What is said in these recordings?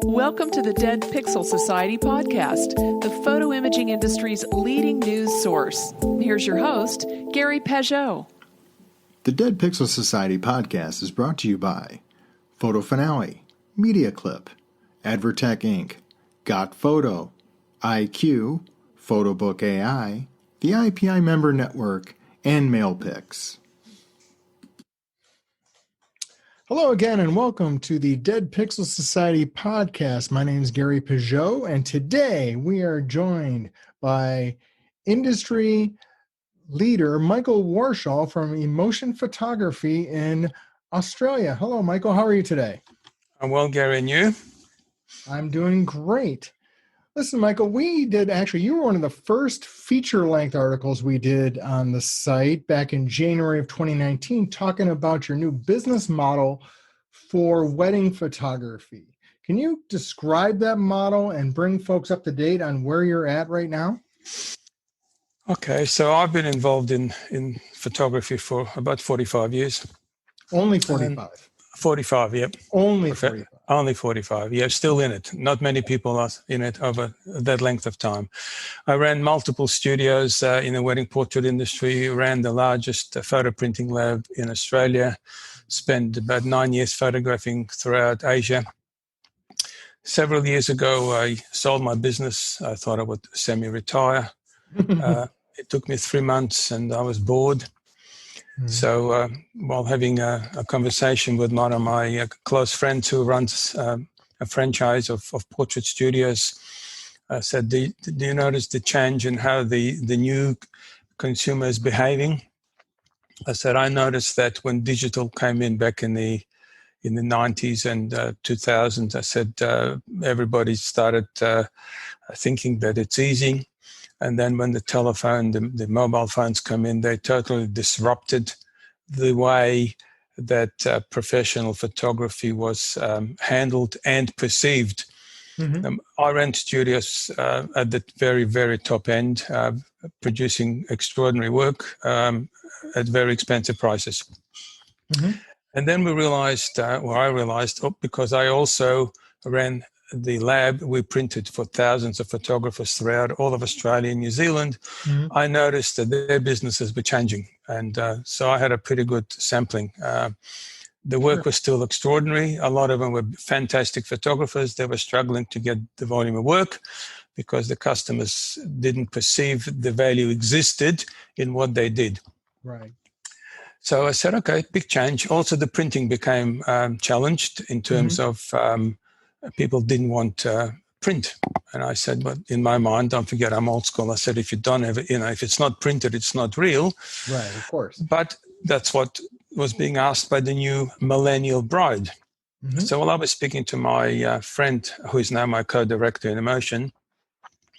Welcome to the Dead Pixel Society podcast, the photo imaging industry's leading news source. Here's your host, Gary Pageau. The Dead Pixel Society podcast is brought to you by Photo Finale, Media Clip, Advertech Inc., Got Photo, IQ, Photobook AI, the IPI Member Network, and MailPix. Hello again, and welcome to the Dead Pixel Society podcast. My name is Gary Pageau, and today we are joined by industry leader Michael Warshall from Emotion Photography in Australia. Hello, Michael. How are you today? I'm well, Gary, and you? I'm doing great. Listen, Michael, you were one of the first feature-length articles we did on the site back in January of 2019, talking about your new business model for wedding photography. Can you describe that model and bring folks up to date on where you're at right now? Okay, so I've been involved in photography for about 45 years. Only 45? 45, yep. Only 45? Only 45, yeah, still in it. Not many people are in it over that length of time. I ran multiple studios in the wedding portrait industry, ran the largest photo printing lab in Australia, spent about 9 years photographing throughout Asia. Several years ago, I sold my business. I thought I would semi-retire. It took me 3 months and I was bored. So while having a conversation with one of my close friends who runs a franchise of portrait studios, I said, do you notice the change in how the new consumer is behaving? I said, I noticed that when digital came in back in the 90s and 2000s, I said, everybody started thinking that it's easy. And then when the telephone, the mobile phones come in, they totally disrupted the way that professional photography was handled and perceived. Mm-hmm. I ran studios at the very, very top end, producing extraordinary work at very expensive prices. Mm-hmm. And then we realized, I realized, because I also ran the lab, we printed for thousands of photographers throughout all of Australia and New Zealand. Mm-hmm. I noticed that their businesses were changing. And so I had a pretty good sampling. The work was still extraordinary. A lot of them were fantastic photographers. They were struggling to get the volume of work because the customers didn't perceive the value existed in what they did. Right. So I said, okay, big change. Also, the printing became challenged in terms mm-hmm. of people didn't want print. And I said, but in my mind, don't forget, I'm old school. I said, if you don't have it, if it's not printed, it's not real. Right, of course. But that's what was being asked by the new millennial bride. Mm-hmm. So while I was speaking to my friend, who is now my co-director in Emotion,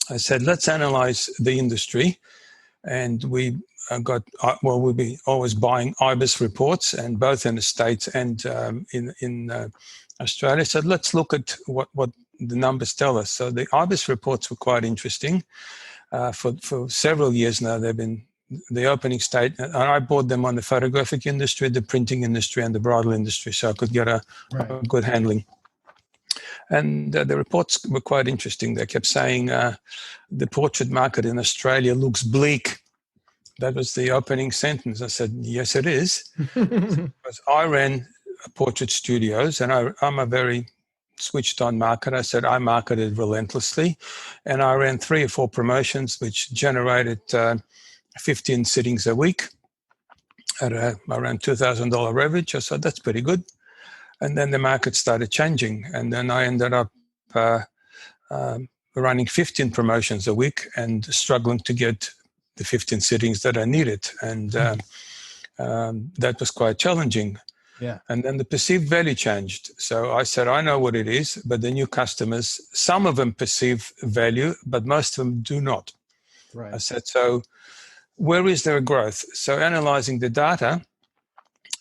I said, let's analyze the industry. And we we'll be always buying IBIS reports, and both in the States and in Australia. So let's look at what the numbers tell us. So the IBIS reports were quite interesting. For several years now, they've been the opening statement, and I bought them on the photographic industry, the printing industry, and the bridal industry, so I could get a good handling. And the reports were quite interesting. They kept saying the portrait market in Australia looks bleak. That was the opening sentence. I said, yes, it is. Because I ran portrait studios, and I'm a very switched-on marketer. I said I marketed relentlessly, and I ran 3 or 4 promotions which generated 15 sittings a week at around $2,000 average. I said, that's pretty good. And then the market started changing, and then I ended up running 15 promotions a week and struggling to get the 15 sittings that I needed. And that was quite challenging. Yeah. And then the perceived value changed. So I said, I know what it is, but the new customers, some of them perceive value, but most of them do not. Right. I said, so where is there a growth? So analyzing the data,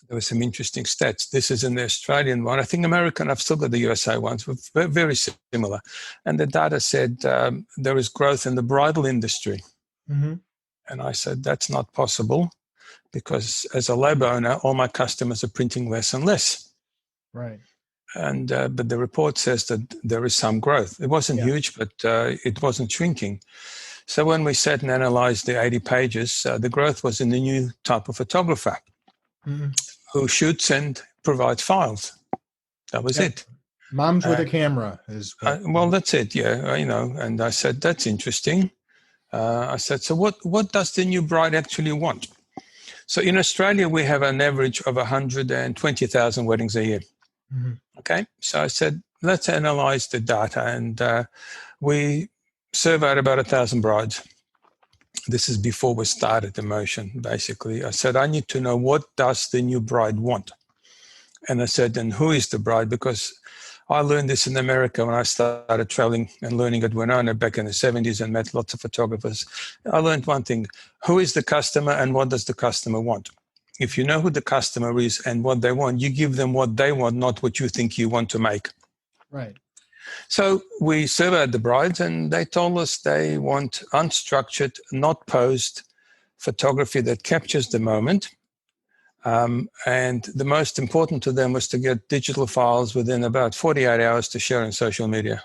there were some interesting stats. This is in the Australian one. I think American, I've still got the USA ones, but very similar. And the data said there is growth in the bridal industry. Mm-hmm. And I said, that's not possible, because as a lab owner, all my customers are printing less and less. Right. but the report says that there is some growth. It wasn't huge, but it wasn't shrinking. So when we sat and analyzed the 80 pages, the growth was in the new type of photographer who shoots and provides files. That was it. Moms with a camera is. Well, that's it. Yeah, And I said, that's interesting. I said, so what does the new bride actually want? So in Australia, we have an average of 120,000 weddings a year. Okay. So I said, let's analyze the data. And we surveyed about 1,000 brides. This is before we started the motion, basically. I said, I need to know, what does the new bride want? And I said, and who is the bride? Because I learned this in America when I started traveling and learning at Winona back in the 70s and met lots of photographers. I learned one thing: who is the customer and what does the customer want? If you know who the customer is and what they want, you give them what they want, not what you think you want to make. Right. So we surveyed the brides and they told us they want unstructured, not posed photography that captures the moment. And the most important to them was to get digital files within about 48 hours to share on social media.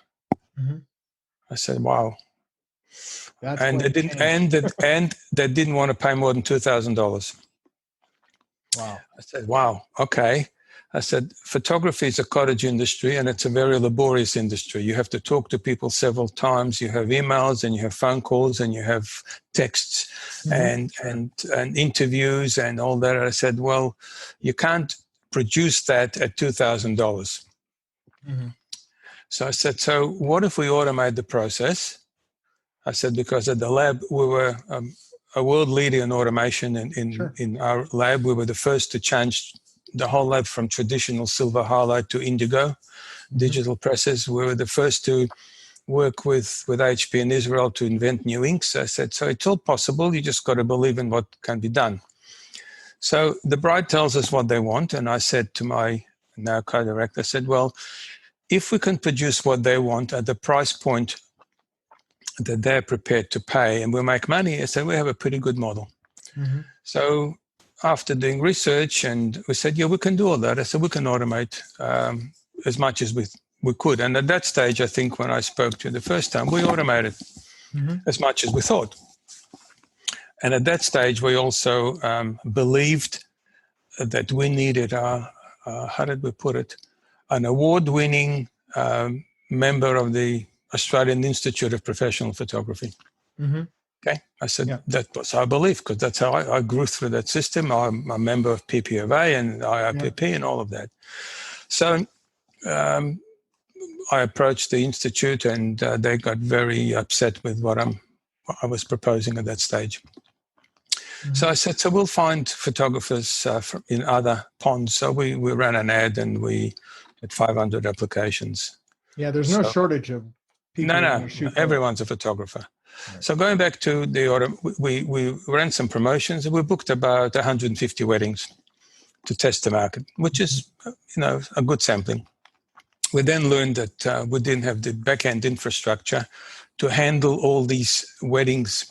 I said, wow. And they didn't want to pay more than $2,000. Wow. I said, wow, okay. I said, photography is a cottage industry and it's a very laborious industry. You have to talk to people several times. You have emails and you have phone calls and you have texts and interviews and all that. I said, well, you can't produce that at $2,000. So I said, so what if we automate the process? I said, because at the lab, we were a world leader in automation. In our lab, we were the first to change the whole lab from traditional silver halide to indigo digital presses. We were the first to work with HP in Israel to invent new inks. I said, so it's all possible. You just got to believe in what can be done. So the bride tells us what they want. And I said to my now co-director, I said, well, if we can produce what they want at the price point that they're prepared to pay and we make money, I said, we have a pretty good model. So after doing research, and we said, yeah, we can do all that. I said, we can automate as much as we could. And at that stage, I think when I spoke to you the first time, we automated as much as we thought. And at that stage, we also believed that we needed how did we put it? An award-winning member of the Australian Institute of Professional Photography. Okay, I said that was our belief because that's how I grew through that system. I'm a member of PPFA and IIPP and all of that. So I approached the institute and they got very upset with what I was proposing at that stage. So I said, so we'll find photographers in other ponds. So we ran an ad and we had 500 applications. Yeah, there's no shortage of people. No, everyone's a photographer. Right. So going back to the autumn, we ran some promotions and we booked about 150 weddings to test the market, which is, a good sampling. We then learned that we didn't have the back-end infrastructure to handle all these weddings,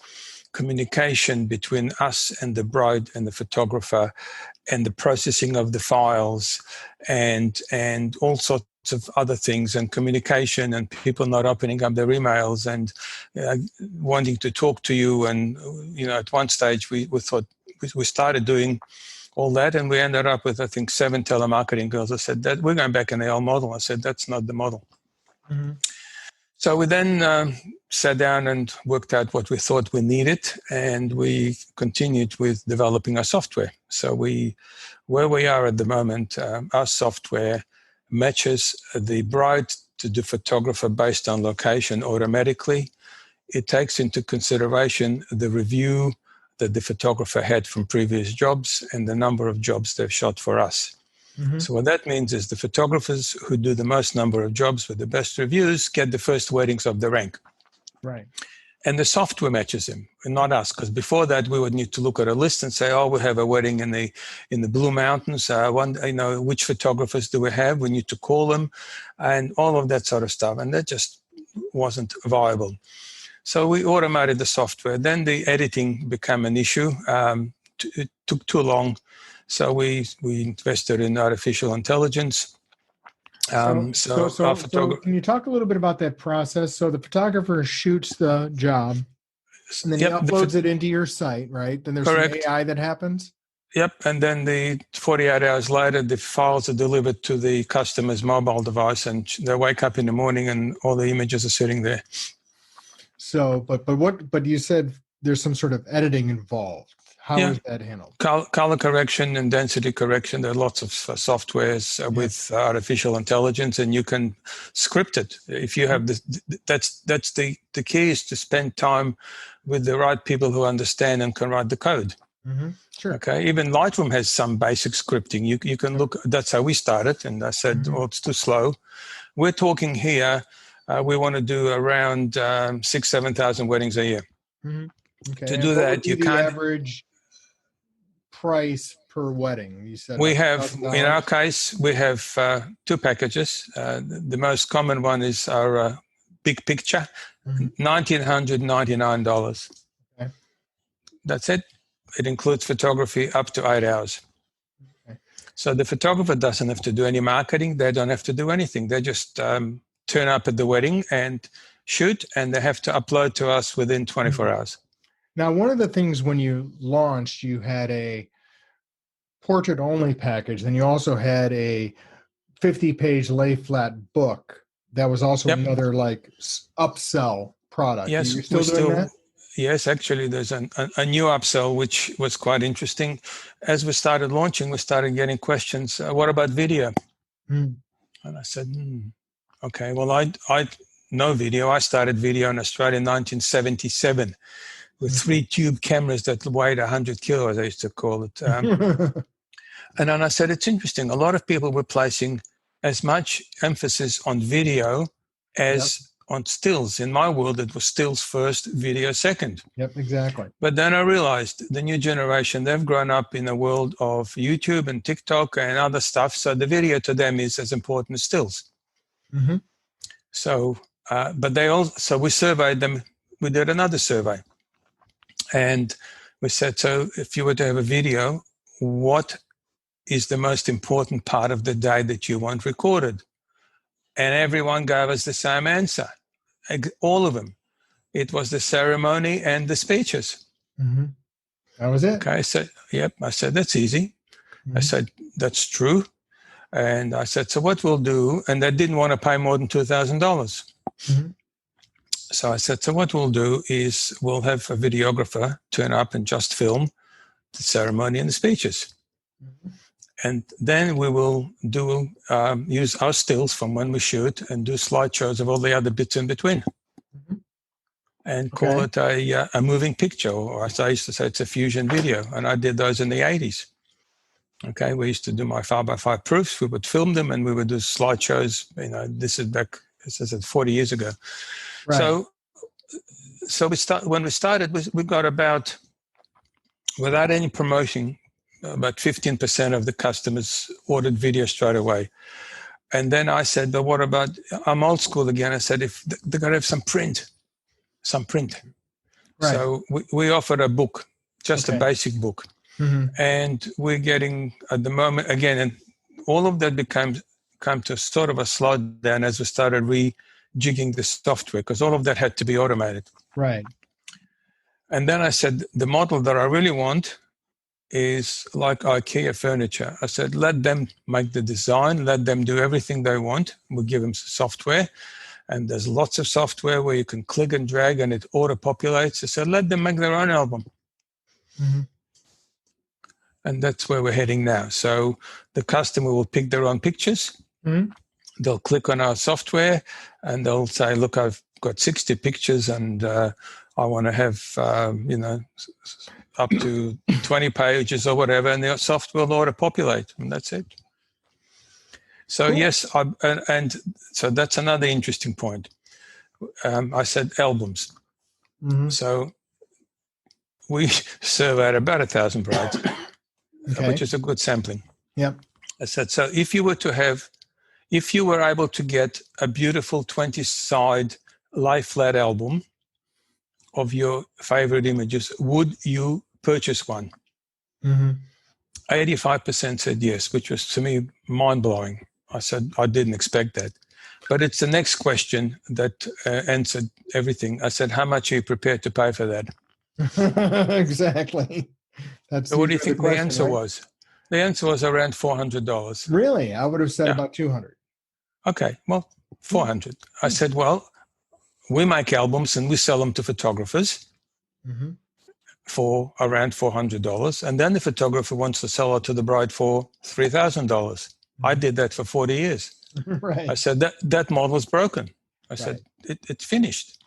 communication between us and the bride and the photographer, and the processing of the files, and all sorts of other things, and communication, and people not opening up their emails and wanting to talk to you. And at one stage we thought we started doing all that, and we ended up with, I think, 7 telemarketing girls. I said that we're going back in the old model. I said that's not the model. So we then sat down and worked out what we thought we needed, and we continued with developing our software. So where we are at the moment, our software matches the bride to the photographer based on location automatically. It takes into consideration the review that the photographer had from previous jobs and the number of jobs they've shot for us. So what that means is the photographers who do the most number of jobs with the best reviews get the first weddings of the rank. Right. And the software matches them, and not us, because before that we would need to look at a list and say, oh, we have a wedding in the Blue Mountains. Which photographers do we have? We need to call them, and all of that sort of stuff. And that just wasn't viable. So we automated the software. Then the editing became an issue. It took too long. So we invested in artificial intelligence. So can you talk a little bit about that process? So the photographer shoots the job, and then he uploads it into your site, right? Then there's some AI that happens? Yep, and then the 48 hours later, the files are delivered to the customer's mobile device, and they wake up in the morning and all the images are sitting there. So, but you said there's some sort of editing involved. How is that handled? Color correction and density correction. There are lots of softwares with artificial intelligence, and you can script it. If you have that's the key, is to spend time with the right people who understand and can write the code. Mm-hmm. Sure. Okay. Even Lightroom has some basic scripting. You can look. That's how we started, and I said, well, it's too slow. We're talking here. We want to do around 6,000-7,000 weddings a year. Mm-hmm. Okay. To do that, you can't. Average price per wedding, you said? We have, in our case, we have two packages. The most common one is our big picture, $1,999. Okay. That's it. It includes photography up to 8 hours. Okay. So the photographer doesn't have to do any marketing. They don't have to do anything. They just turn up at the wedding and shoot, and they have to upload to us within 24 hours. Now, one of the things when you launched, you had a portrait-only package, and you also had a 50-page lay-flat book that was also another like upsell product. Yes, are you still doing that? Yes, actually, there's a new upsell, which was quite interesting. As we started launching, we started getting questions, what about video? And I said, okay, well, I know video. I started video in Australia in 1977 with 3 tube cameras that weighed 100 kilos, I used to call it. And then I said, it's interesting. A lot of people were placing as much emphasis on video as on stills. In my world, it was stills first, video second. Yep, exactly. But then I realized the new generation, they've grown up in a world of YouTube and TikTok and other stuff. So the video to them is as important as stills. Mm-hmm. So, but so we surveyed them. We did another survey. And we said, so if you were to have a video, what is the most important part of the day that you want recorded? And everyone gave us the same answer, all of them. It was the ceremony and the speeches. Mm-hmm. That was it. Okay, I said, yep. I said, that's easy. I said, that's true. And I said, so what we'll do, and they didn't want to pay more than $2,000. So I said, so what we'll do is we'll have a videographer turn up and just film the ceremony and the speeches. And then we will use our stills from when we shoot and do slideshows of all the other bits in between. And call it a moving picture, or as I used to say, it's a fusion video. And I did those in the 80s. Okay, we used to do my 5x5 proofs. We would film them and we would do slideshows. You know, this is 40 years ago. Right. So when we started, we got about, without any promotion, about 15% of the customers ordered video straight away. And then I said, but what about, I'm old school again. I said, if they're going to have some print. Right. So we offered a book, just a basic book. And we're getting, at the moment, again, and all of that come to sort of a slowdown as we started rejigging the software, because all of that had to be automated. Right. And then I said, the model that I really want is like IKEA furniture. I said, let them make the design, let them do everything they want. We'll give them software. And there's lots of software where you can click and drag and it auto-populates. I said, let them make their own album. And that's where we're heading now. So the customer will pick their own pictures. They'll click on our software and they'll say, look, I've got 60 pictures and I want to have, up to 20 pages or whatever, and the software will auto-populate, and that's it. So cool. Yes, and so that's another interesting point. I said albums. So we surveyed about 1,000 brides, which is a good sampling. Yep. I said, so if you were able to get a beautiful 20-side lie-flat album of your favorite images, would you purchase one? 85% said yes, which was to me mind-blowing. I said, I didn't expect that. But it's the next question that answered everything. I said, how much are you prepared to pay for that? Exactly. That's So what do you usually think the question, answer right? was? The answer was around $400. Really? I would have said Yeah. about 200. Okay, well, 400. I said, well, we make albums and we sell them to photographers for around $400. And then the photographer wants to sell it to the bride for $3,000. I did that for 40 years. Right. I said, that model's broken. I said, it's finished.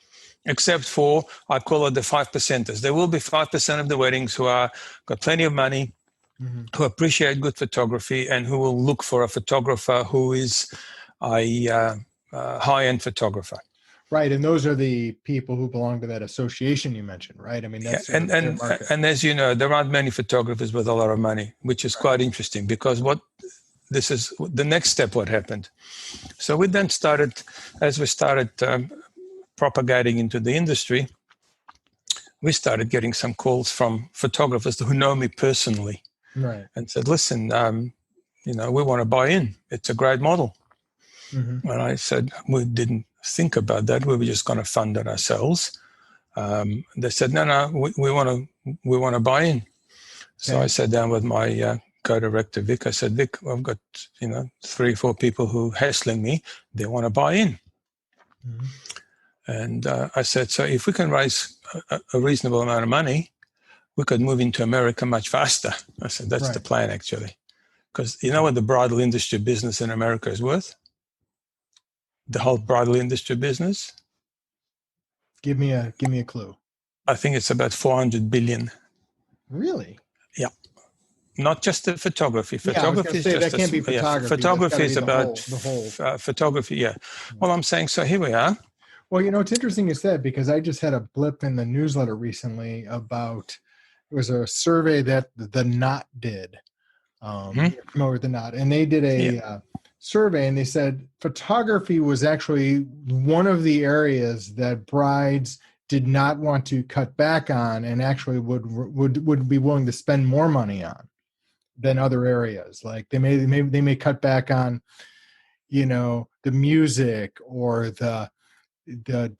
Except for, I call it the 5%ers. There will be 5% of the weddings who are got plenty of money, who appreciate good photography, and who will look for a photographer who is a high-end photographer. Right, and those are the people who belong to that association you mentioned, right? I mean, that's their market. And as you know, there aren't many photographers with a lot of money, which is quite interesting, because this is the next step. What happened? So we then started, as we started propagating into the industry, we started getting some calls from photographers who know me personally, right, and said, "Listen, we want to buy in. It's a great model." And I said, we didn't think about that. We were just going to fund it ourselves. They said, no, we want to buy in. So I sat down with my co-director, Vic. I said, Vic, I've got 3 or 4 people who are hassling me. They want to buy in. And I said, so if we can raise a reasonable amount of money, we could move into America much faster. I said, that's the plan, actually. Because you know what the bridal industry business in America is worth? The whole bridal industry business? Give me a clue. I think it's about 400 billion. Really? Yeah. Not just the photography. Photography is just that can't be photography. Photography is about the whole. photography. Yeah. Well, I'm saying, so here we are. Well, it's interesting you said, because I just had a blip in the newsletter recently about, it was a survey that the Knot did. You're familiar with the Knot, and they did a survey, and they said photography was actually one of the areas that brides did not want to cut back on, and actually would be willing to spend more money on than other areas. Like they may cut back on, the music or the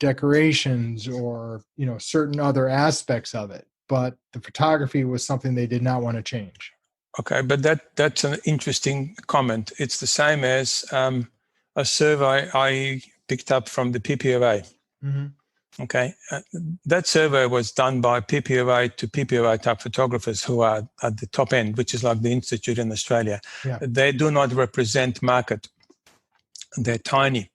decorations or certain other aspects of it, but the photography was something they did not want to change. Okay, but that's an interesting comment. It's the same as a survey I picked up from the PPOA. Okay, that survey was done by PPOA to PPOA type photographers who are at the top end, which is like the Institute in Australia. They do not represent market. They're tiny.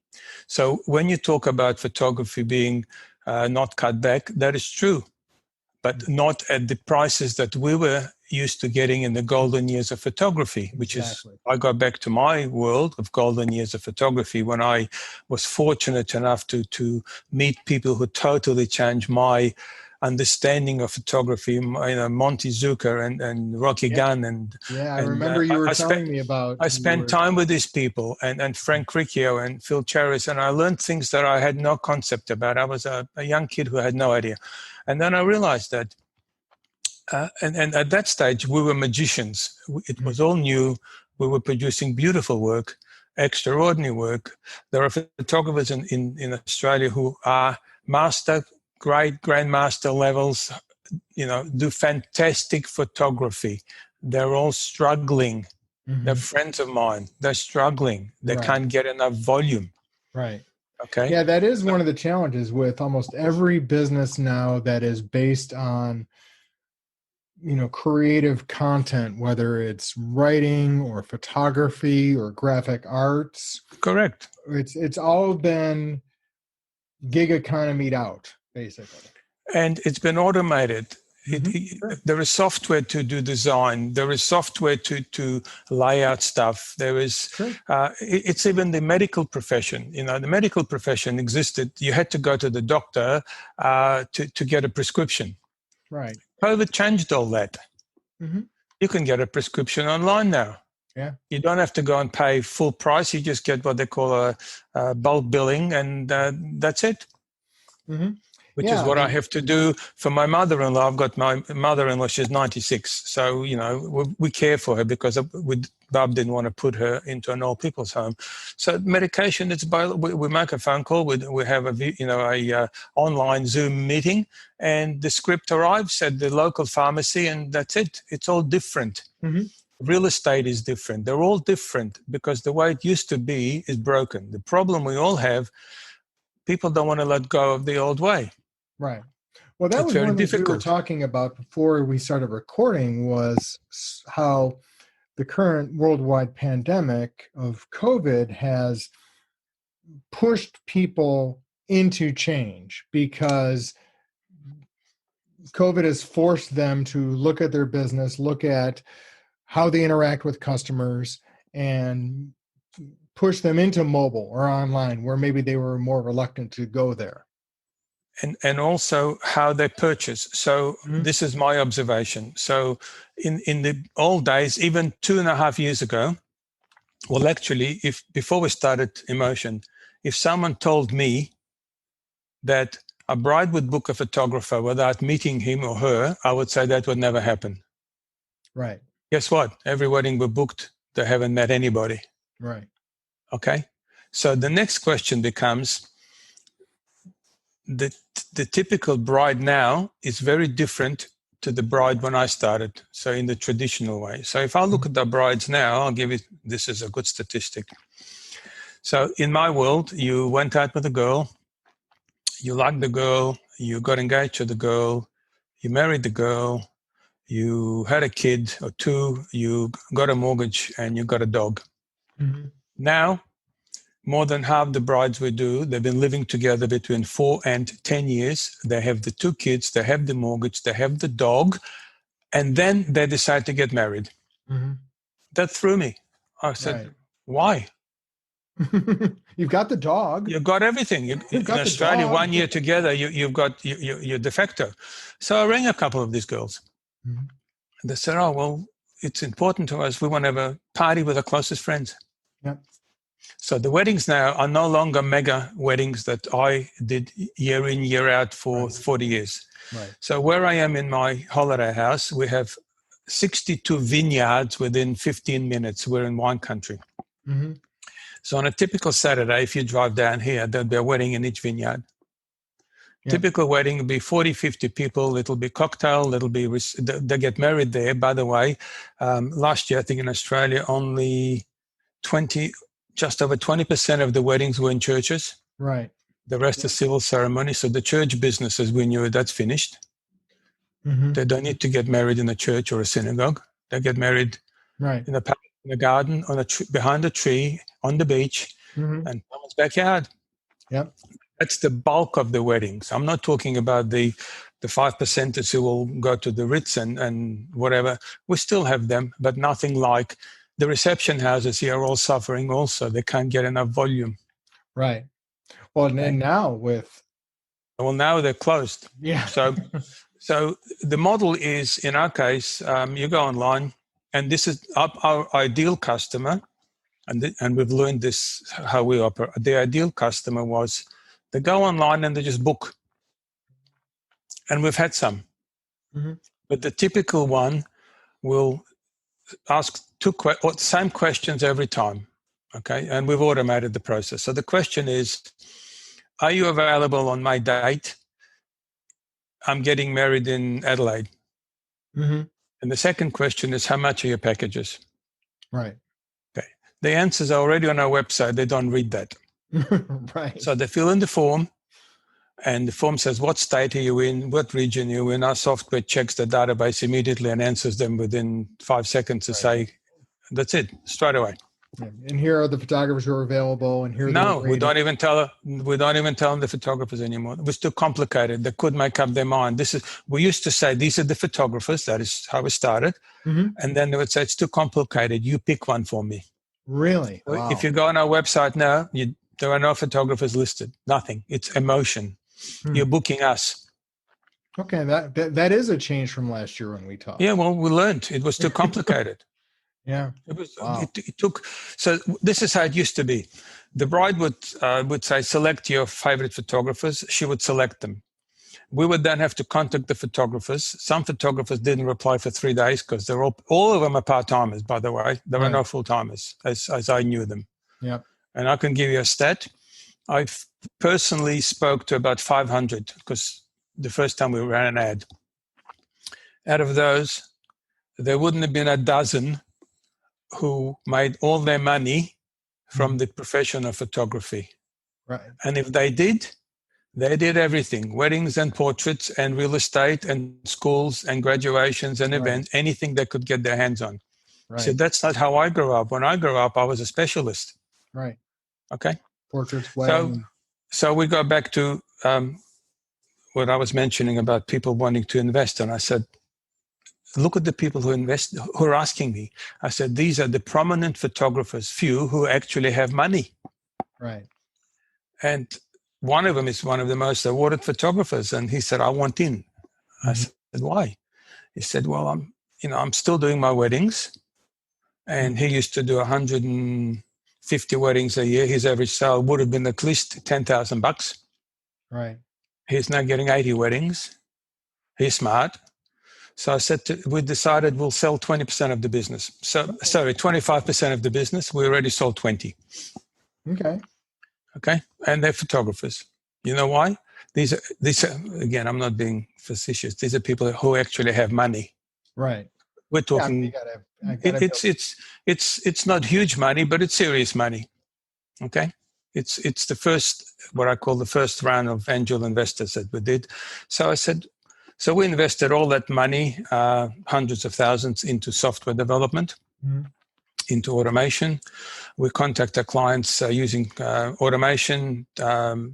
So when you talk about photography being not cut back, that is true, but not at the prices that we were used to getting in the golden years of photography, which is, I go back to my world of golden years of photography when I was fortunate enough to meet people who totally changed my understanding of photography, Monty Zucker and Rocky Gunn. And I remember you were telling me about. I spent time with these people and Frank Riccio and Phil Charis, and I learned things that I had no concept about. I was a young kid who had no idea. And then I realized that, and at that stage, we were magicians. It was all new. We were producing beautiful work, extraordinary work. There are photographers in Australia who are great grandmaster levels, do fantastic photography. They're all struggling. They're friends of mine. They're struggling. They can't get enough volume. Right. Okay. Yeah, that is one of the challenges with almost every business now that is based on, creative content, whether it's writing or photography or graphic arts. Correct. It's all been gig economied out, basically. And it's been automated. There is software to do design. There is software to lay out stuff. There is, it's even the medical profession. The medical profession existed. You had to go to the doctor to get a prescription. Right. COVID changed all that. You can get a prescription online now. Yeah. You don't have to go and pay full price. You just get what they call a bulk billing, and that's it. which is what I have to do for my mother-in-law. I've got my mother-in-law, she's 96. So, we care for her because Bob didn't want to put her into an old people's home. So medication, we make a phone call, we have a online Zoom meeting, and the script arrives at the local pharmacy, and that's it. It's all different. Mm-hmm. Real estate is different. They're all different because the way it used to be is broken. The problem we all have, people don't want to let go of the old way. Right. Well, that was one of the things we were talking about before we started recording, was how the current worldwide pandemic of COVID has pushed people into change, because COVID has forced them to look at their business, look at how they interact with customers, and push them into mobile or online, where maybe they were more reluctant to go there. And also how they purchase. So This is my observation. So in the old days, even 2.5 years ago, well, actually, before we started Emotion, if someone told me that a bride would book a photographer without meeting him or her, I would say that would never happen. Right. Guess what? Every wedding we booked, they haven't met anybody. Right. Okay. So the next question becomes, the typical bride now is very different to the bride when I started. So in the traditional way. So if I look at the brides now, I'll give you, this is a good statistic. So in my world, you went out with a girl, you liked the girl, you got engaged to the girl, you married the girl, you had a kid or two, you got a mortgage, and you got a dog. Mm-hmm. Now, more than half the brides we do, they've been living together between 4 and 10 years. They have the 2 kids, they have the mortgage, they have the dog, and then they decide to get married. Mm-hmm. That threw me. I said, Why? You've got the dog. You've got everything. In Australia, 1 year together, you've got you're de facto. So I rang a couple of these girls. Mm-hmm. And they said, well, it's important to us. We want to have a party with our closest friends. Yep. So the weddings now are no longer mega weddings that I did year in, year out for 40 years. Right. So where I am in my holiday house, we have 62 vineyards within 15 minutes. We're in wine country. Mm-hmm. So on a typical Saturday, if you drive down here, there'll be a wedding in each vineyard. Yeah. Typical wedding will be 40, 50 people. It'll be cocktail. It'll be, they get married there. By the way, last year, I think in Australia, only just over 20% of the weddings were in churches. Right. The rest is civil ceremony. So the church business, as we knew, that's finished. Mm-hmm. They don't need to get married in a church or a synagogue. They get married in a garden, behind a tree, on the beach, and someone's backyard. Yep. That's the bulk of the weddings. I'm not talking about the 5%ers who will go to the Ritz and whatever. We still have them, but nothing like the reception houses here are all suffering also. They can't get enough volume. Right. Well, and now now they're closed. Yeah. So the model is, in our case, you go online, and this is our ideal customer, and we've learned this, how we operate. The ideal customer was, they go online and they just book. And we've had some. Mm-hmm. But the typical one will ask same questions every time. Okay. And we've automated the process. So the question is, are you available on my date? I'm getting married in Adelaide. Mm-hmm. And the second question is, how much are your packages? Right. Okay. The answers are already on our website. They don't read that. Right. So they fill in the form, and the form says, what state are you in? What region are you in? Our software checks the database immediately and answers them within 5 seconds to say, that's it, straight away. Yeah. And here are the photographers who are available. And here we don't even tell them the photographers anymore. It was too complicated. They could make up their mind. We used to say, these are the photographers. That is how we started. Mm-hmm. And then they would say, it's too complicated. You pick one for me. Really? Wow. If you go on our website now, there are no photographers listed. Nothing. It's Emotion. You're booking us. Okay, that is a change from last year when we talked. Yeah, well, we learned it was too complicated. Yeah, it was. Wow. It took. So this is how it used to be. The bride would say, select your favorite photographers. She would select them. we would then have to contact the photographers. Some photographers didn't reply for 3 days because they're all of them are part-timers, by the way. There are no full-timers as I knew them. Yeah. And I can give you a stat. I personally spoke to about 500 because the first time we ran an ad. Out of those, there wouldn't have been a dozen who made all their money from the profession of photography. Right. And if they did everything, weddings and portraits and real estate and schools and graduations and events, anything they could get their hands on. Right. So that's not how I grew up. When I grew up, I was a specialist. Right. Okay. Portraits, weddings. So we go back to what I was mentioning about people wanting to invest. And I said, look at the people who invest, who are asking me. I said, these are the prominent photographers, few who actually have money. Right. And one of them is one of the most awarded photographers. And he said, I want in. I said, why? He said, well, I'm still doing my weddings. And he used to do 150 weddings a year. His average sale would have been at least $10,000. Right. He's now getting 80 weddings. He's smart. So I said, we decided we'll sell 20% of the business. So, sorry, 25% of the business. We already sold 20. Okay. And they're photographers. You know why? These are, again, I'm not being facetious. These are people who actually have money. Right. We're talking, it's not huge money, but it's serious money. Okay. It's the first, what I call the first round of angel investors that we did. So I said, so we invested all that money, hundreds of thousands, into software development, into automation. We contact our clients using automation,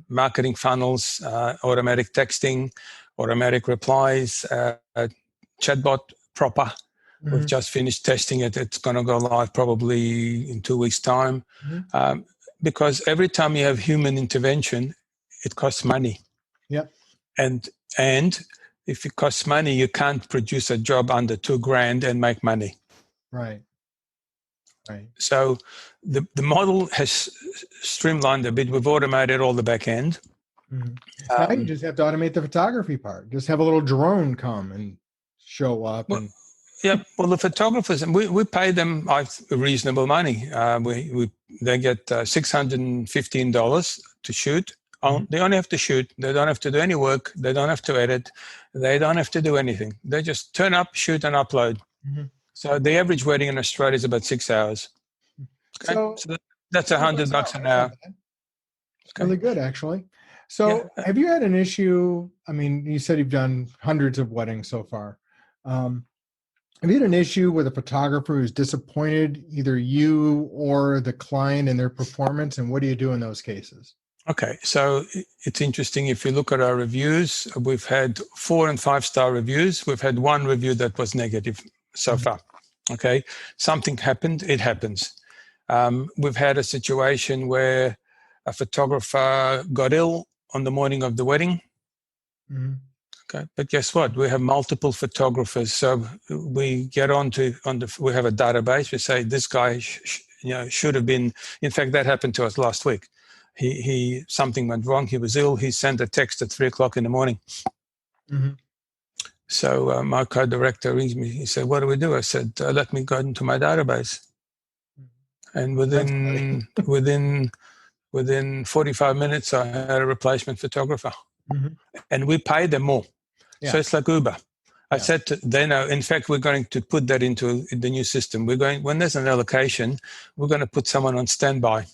marketing funnels, automatic texting, automatic replies, chatbot proper. We've just finished testing it. It's going to go live probably in 2 weeks' time. Because every time you have human intervention, it costs money. Yep. And if it costs money, you can't produce a job under $2,000 and make money. Right. Right. So the model has streamlined a bit. We've automated all the back end. Now you just have to automate the photography part. Just have a little drone come and show up. Well, well, the photographers, we pay them reasonable money. They get $615 to shoot. They only have to shoot. They don't have to do any work. They don't have to edit. They don't have to do anything. They just turn up, shoot, and upload. So the average wedding in Australia is about 6 hours. Okay? So that's $100 an hour. It's really good, actually. So have you had an issue? I mean, you said you've done hundreds of weddings so far. Have you had an issue with a photographer who's disappointed either you or the client in their performance? And what do you do in those cases? Okay, so it's interesting. If you look at our reviews, we've had 4 and 5 star reviews. We've had one review that was negative so far. Okay, something happened. It happens. We've had a situation where a photographer got ill on the morning of the wedding. Okay, but guess what? We have multiple photographers, so we get we have a database. We say this guy, should have been. In fact, that happened to us last week. He something went wrong. He was ill. He sent a text at 3:00 in the morning. So my co-director rings me. He said, "What do we do?" I said, "Let me go into my database." And within 45 minutes, I had a replacement photographer, and we paid them more. So it's like Uber. I said they know. In fact, we're going to put that into the new system. When there's an allocation, we're going to put someone on standby.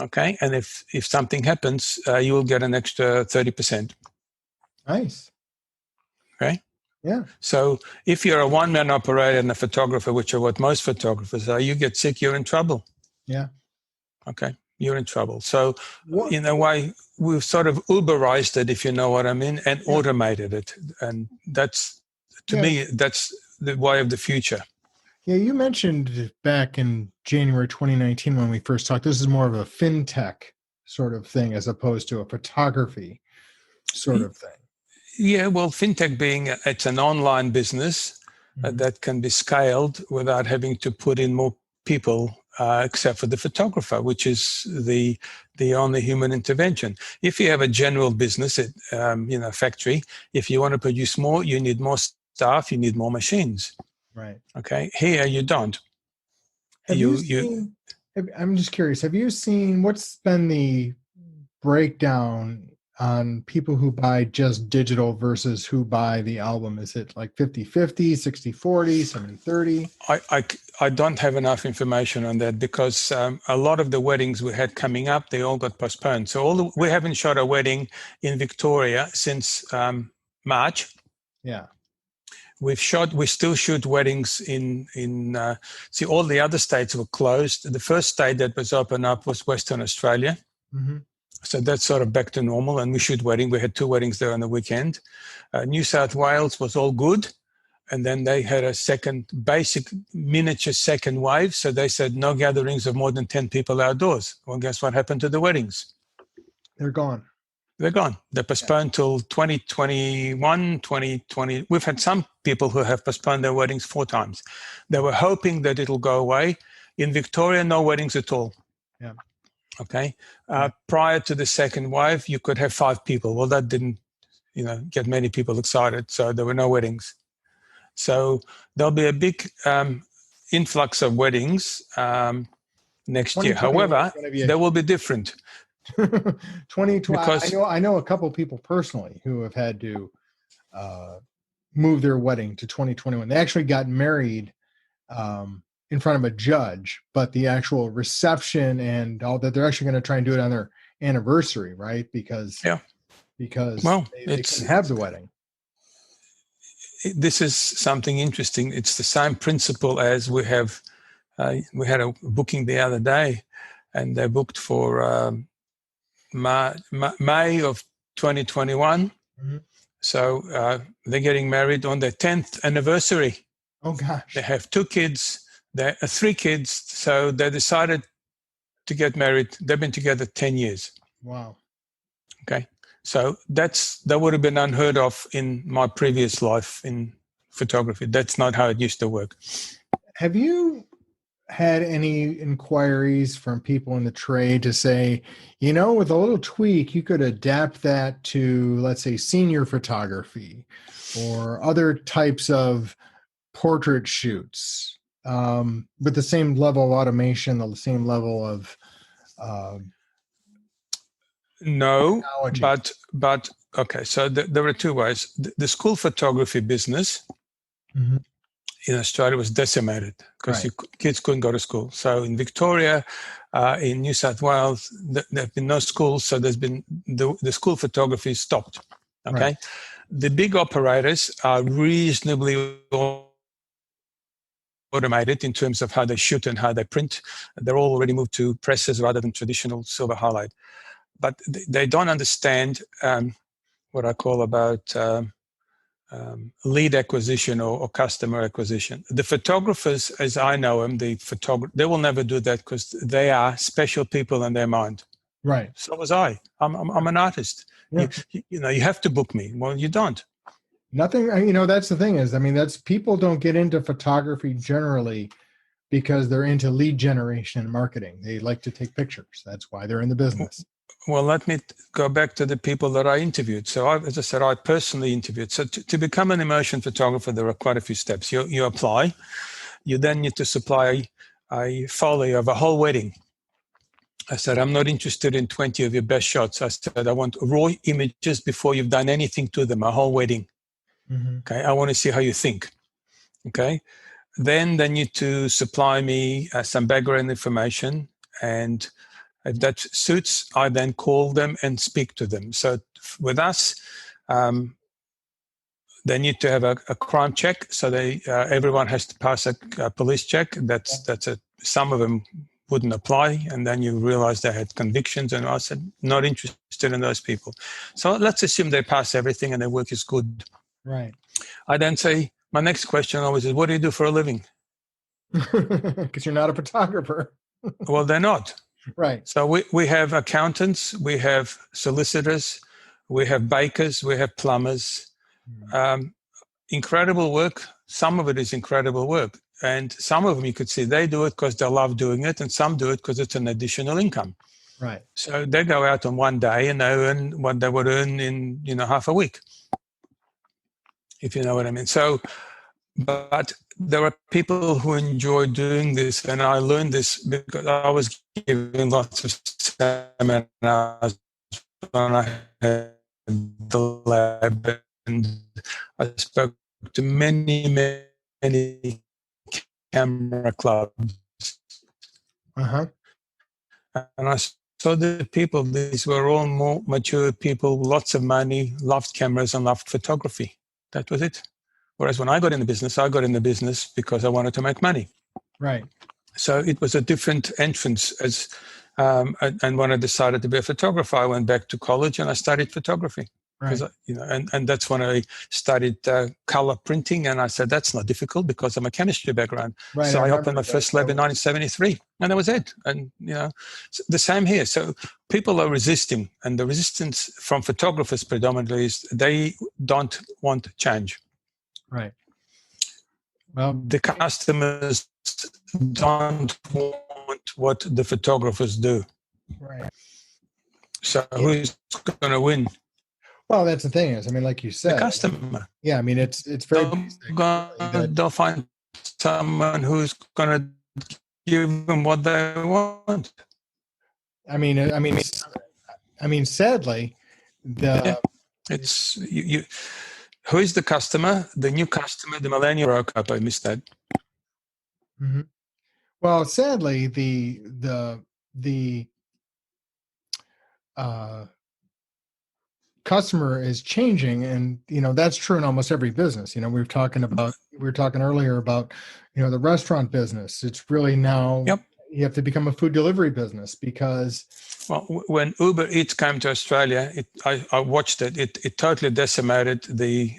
Okay, and if something happens, you will get an extra 30%. Nice. Okay. Yeah. So if you're a one-man operator and a photographer, which are what most photographers are, you get sick, you're in trouble. Yeah. Okay, you're in trouble. So in a way, we've sort of Uberized it, if you know what I mean, and automated it. And that's, to me, that's the way of the future. Yeah, you mentioned back in January 2019 when we first talked, this is more of a fintech sort of thing as opposed to a photography sort of thing. Yeah, well, fintech being, it's an online business that can be scaled without having to put in more people except for the photographer, which is the only human intervention. If you have a general business, factory, if you want to produce more, you need more staff, you need more machines. Right. Okay. Here you don't. I'm just curious. Have you seen what's been the breakdown on people who buy just digital versus who buy the album? Is it like 50-50, 60-40, 70-30? I don't have enough information on that because a lot of the weddings we had coming up, they all got postponed. So we haven't shot a wedding in Victoria since March. Yeah. We still shoot weddings in all the other states were closed. The first state that was open up was Western Australia. Mm-hmm. So that's sort of back to normal, and we shoot wedding. We had 2 weddings there on the weekend. New South Wales was all good, and then they had a basic miniature second wave. So they said no gatherings of more than 10 people outdoors. Well, guess what happened to the weddings? They're gone. They're gone. They're postponed till 2021, 2020. We've had some people who have postponed their weddings 4 times. They were hoping that it'll go away. In Victoria, no weddings at all. Yeah. Okay. Prior to the second wave, you could have 5 people. Well, that didn't, get many people excited. So there were no weddings. So there'll be a big influx of weddings next year. However, they will be different. 2020. I know a couple of people personally who have had to move their wedding to 2021. They actually got married in front of a judge, but the actual reception and all that, they're actually going to try and do it on their anniversary, right? Because they couldn't have the wedding. This is something interesting. It's the same principle as we have. We had a booking the other day, and they booked for May of 2021. Mm-hmm. So they're getting married on their 10th anniversary. Oh gosh! They have 2 kids. They 3 kids. So they decided to get married. They've been together 10 years. Wow. Okay. So that would have been unheard of in my previous life in photography. That's not how it used to work. Have you had any inquiries from people in the trade to say, with a little tweak, you could adapt that to, let's say, senior photography or other types of portrait shoots with the same level of automation, the same level of no, technology? but okay. So there are 2 ways. The school photography business Mm-hmm. in Australia was decimated because kids couldn't go to school. So in Victoria, in New South Wales, there have been no schools. So there's been the school photography stopped. Okay. Right. The big operators are reasonably automated in terms of how they shoot and how they print. They're all already moved to presses rather than traditional silver halide. But they don't understand what I call about lead acquisition or customer acquisition. The photographers, as I know them, they will never do that because they are special people in their mind. Right. So was I. I'm an artist. Yeah. You have to book me. Well, you don't. Nothing. That's the thing is, that's people don't get into photography generally because they're into lead generation and marketing. They like to take pictures. That's why they're in the business. Well, let me go back to the people that I interviewed. So, as I said, I personally interviewed. So, to become an immersion photographer, there are quite a few steps. You apply. You then need to supply a folio of a whole wedding. I said, I'm not interested in 20 of your best shots. I said, I want raw images before you've done anything to them, a whole wedding. Mm-hmm. Okay, I want to see how you think. Okay, then they need to supply me some background information, and if that suits, I then call them and speak to them. So with us, they need to have a crime check. So everyone has to pass a police check. Some of them wouldn't apply, and then you realize they had convictions, and I said, not interested in those people. So let's assume they pass everything and their work is good. Right. I then say, my next question always is, what do you do for a living? Because you're not a photographer. Well, they're not. Right. So we have accountants, we have solicitors, we have bakers, we have plumbers. Incredible work. Some of it is incredible work. And some of them you could see they do it because they love doing it, and some do it because it's an additional income. Right. So they go out on one day and they earn what they would earn in, half a week, if you know what I mean. So, but there are people who enjoy doing this, and I learned this because I was giving lots of seminars when I had the lab, and I spoke to many camera clubs. Uh-huh. And I saw the people, these were all more mature people, lots of money, loved cameras and loved photography. That was it. Whereas when I got in the business because I wanted to make money. Right. So it was a different entrance. And when I decided to be a photographer, I went back to college and I studied photography. Right. And that's when I studied color printing, and I said that's not difficult because I'm a chemistry background. Right, so I opened my first lab in 1973, and that was it. And the same here. So people are resisting, and the resistance from photographers predominantly is they don't want change. Right. Well, the customers don't want what the photographers do. Right. So who's going to win? Well, that's the thing is, I mean, like you said, the customer. Yeah, I mean, it's very basic. They'll find someone who's going to give them what they want. I mean, sadly, it's you. Who is the customer? The new customer, the millennial broke up. I missed that. Mm-hmm. Well, sadly, the customer is changing, and that's true in almost every business. We were talking earlier about the restaurant business. It's really now you have to become a food delivery business because when Uber Eats came to Australia, I watched it. It totally decimated the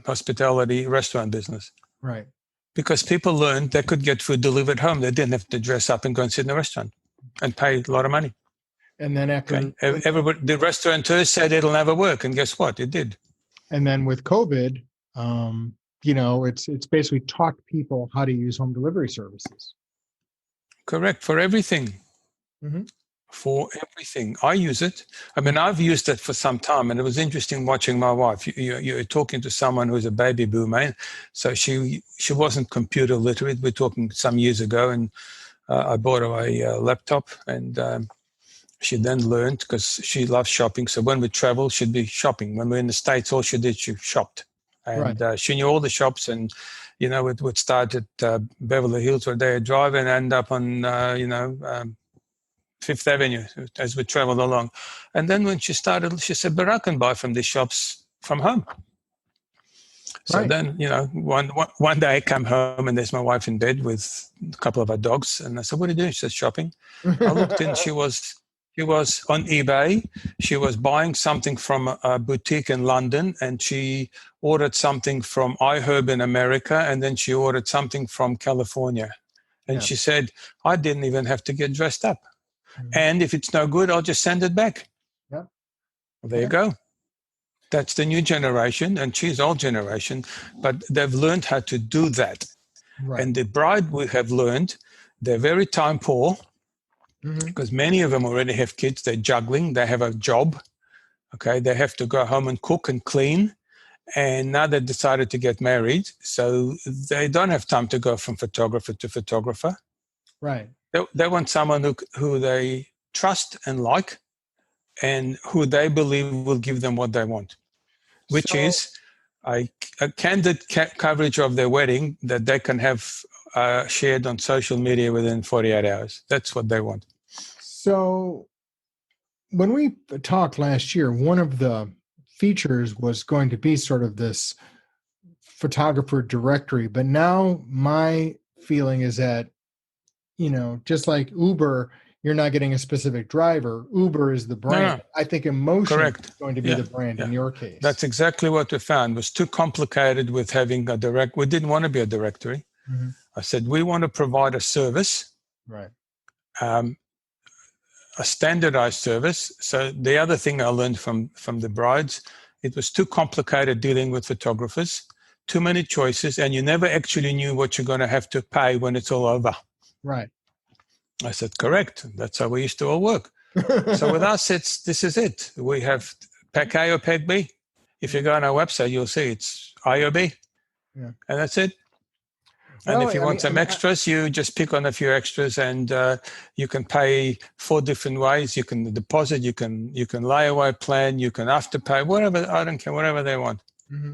hospitality restaurant business. Right. Because people learned they could get food delivered home. They didn't have to dress up and go and sit in a restaurant and pay a lot of money. And then everybody, the restaurateurs said it'll never work, and guess what? It did. And then with COVID, it's basically taught people how to use home delivery services. Correct, for everything. Mm-hmm. For everything, I use it. I mean, I've used it for some time, and it was interesting watching my wife. You're talking to someone who's a baby boomer, so she wasn't computer literate. We're talking some years ago, and I bought her a laptop, and she then learned because she loves shopping. So when we travel, she'd be shopping. When we're in the States, all she did, she shopped. And she knew all the shops. And, it would start at Beverly Hills where they drive and end up on, Fifth Avenue as we traveled along. And then when she started, she said, but I can buy from these shops from home. So then, one day I come home and there's my wife in bed with a couple of our dogs. And I said, what are you doing? She said, shopping. I looked in, she was on eBay. She was buying something from a boutique in London, and she ordered something from iHerb in America, and then she ordered something from California. And she said, I didn't even have to get dressed up. Mm-hmm. And if it's no good, I'll just send it back. Yeah. Well, there you go. That's the new generation, and she's old generation, but they've learned how to do that. Right. And the bride we have learned, they're very time poor. Mm-hmm. Because many of them already have kids, they're juggling, they have a job, they have to go home and cook and clean, and now they decided to get married, so they don't have time to go from photographer to photographer. Right. They want someone who they trust and like, and who they believe will give them what they want, which is a candid coverage of their wedding that they can have shared on social media within 48 hours. That's what they want. So when we talked last year, one of the features was going to be sort of this photographer directory. But now my feeling is that, just like Uber, you're not getting a specific driver. Uber is the brand. No. I think Emotion is going to be the brand in your case. That's exactly what we found. It was too complicated with having a direct. We didn't want to be a directory. Mm-hmm. I said, we want to provide a service. Right. A standardized service. So the other thing I learned from the brides, it was too complicated dealing with photographers too many choices, and you never actually knew what you're going to have to pay when it's all over. Right. I said, correct. That's how we used to all work. So with us, this is it. We have Pageau or Peg B. If you go on our website, you'll see it's IOB. Yeah. And that's it. And if you want some extras, you just pick on a few extras, and you can pay 4 different ways. You can deposit, you can layaway plan, you can afterpay, whatever. I don't care, whatever they want. Mm-hmm.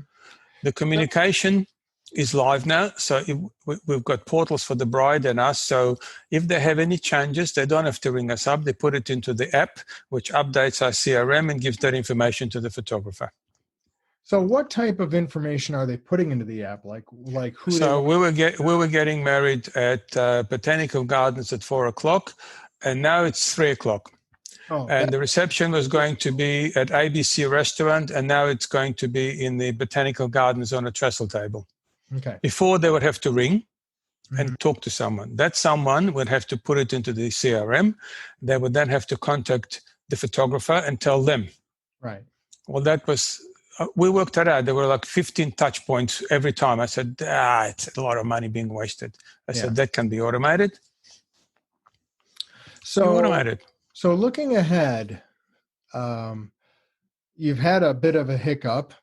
The communication is live now, so we've got portals for the bride and us. So if they have any changes, they don't have to ring us up. They put it into the app, which updates our CRM and gives that information to the photographer. So what type of information are they putting into the app? Like who? So we were getting married at Botanical Gardens at 4:00, and now it's 3:00. Oh, and the reception was going to be at ABC Restaurant, and now it's going to be in the Botanical Gardens on a trestle table. Okay. Before, they would have to ring and talk to someone. That someone would have to put it into the CRM. They would then have to contact the photographer and tell them. Right. Well, that was... we worked it out. There were like 15 touch points every time. I said, it's a lot of money being wasted. I said, that can be automated. So looking ahead, you've had a bit of a hiccup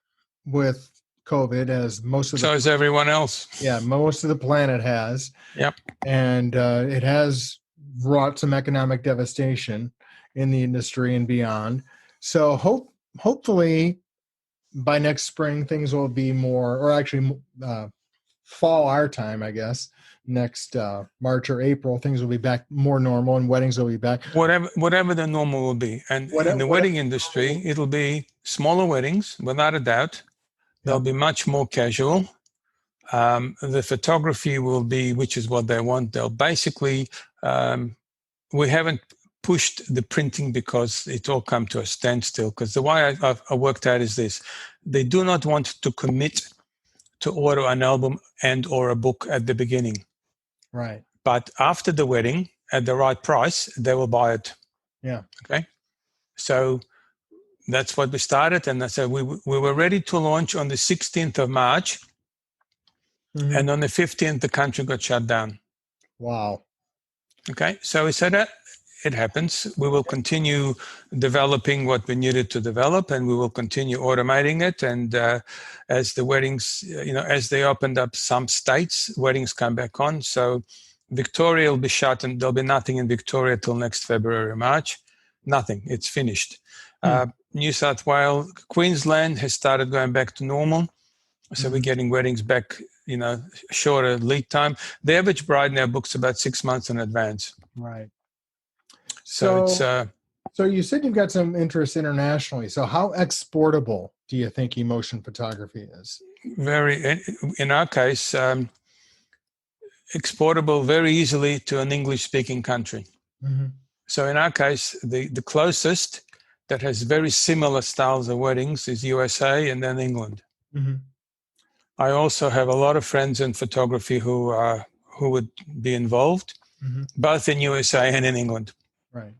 with COVID, as most of so has everyone else. Yeah, most of the planet has. Yep. And it has wrought some economic devastation in the industry and beyond. So hopefully by next spring, things will be more, or actually fall our time, I guess, next March or April, things will be back more normal and weddings will be back. Whatever the normal will be. And in the wedding industry, it'll be smaller weddings, without a doubt. They'll be much more casual. The photography will be, which is what they want. They'll basically, we haven't pushed the printing because it all come to a standstill. Because the way I worked out is this: they do not want to commit to order an album and or a book at the beginning. Right. But after the wedding, at the right price, they will buy it. Yeah. Okay. So that's what we started. And I said we were ready to launch on the 16th of March. Mm-hmm. And on the 15th, the country got shut down. Wow. Okay. So we said that it happens. We will continue developing what we needed to develop, and we will continue automating it. And as the weddings, as they opened up some states, weddings come back on. So Victoria will be shut, and there'll be nothing in Victoria till next February, March. Nothing. It's finished. New South Wales, Queensland has started going back to normal. So we're getting weddings back, shorter lead time. The average bride now books about 6 months in advance. Right. So you said you've got some interest internationally. So how exportable do you think emotion photography is? In our case, exportable very easily to an English-speaking country. Mm-hmm. So in our case, the closest that has very similar styles of weddings is USA and then England. Mm-hmm. I also have a lot of friends in photography who would be involved, both in USA and in England. Right.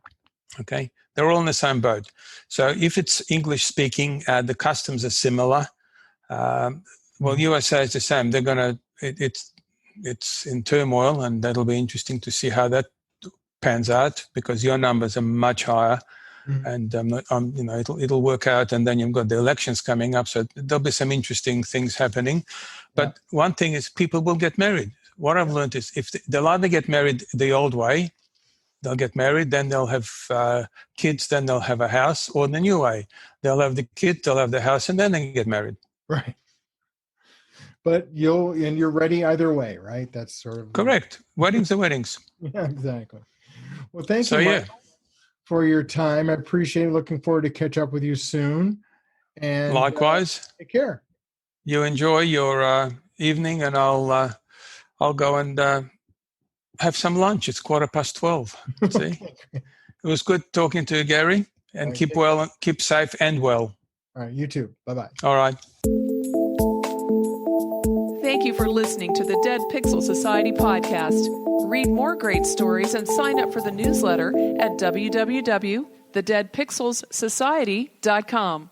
Okay. They're all in the same boat. So if it's English speaking, the customs are similar. USA is the same. They're going to, it's in turmoil, and that'll be interesting to see how that pans out, because your numbers are much higher. And it'll work out, and then you've got the elections coming up, so there'll be some interesting things happening. But one thing is, people will get married. What I've learned is, if they'll either get married the old way, they'll get married, then they'll have kids, then they'll have a house, or the new way, they'll have the kid, they'll have the house, and then they get married. Right. But you're ready either way, right? That's sort of correct. Weddings are weddings. Yeah, exactly. Well, thank you, Mike, for your time. I appreciate it. Looking forward to catch up with you soon. And likewise. Take care. You enjoy your evening, and I'll go and have some lunch. It's 12:15. See, it was good talking to you, Gary. And keep well, keep safe and well. All right, you too. Bye-bye. All right. Thank you for listening to the Dead Pixel Society podcast. Read more great stories and sign up for the newsletter at www.thedeadpixelssociety.com.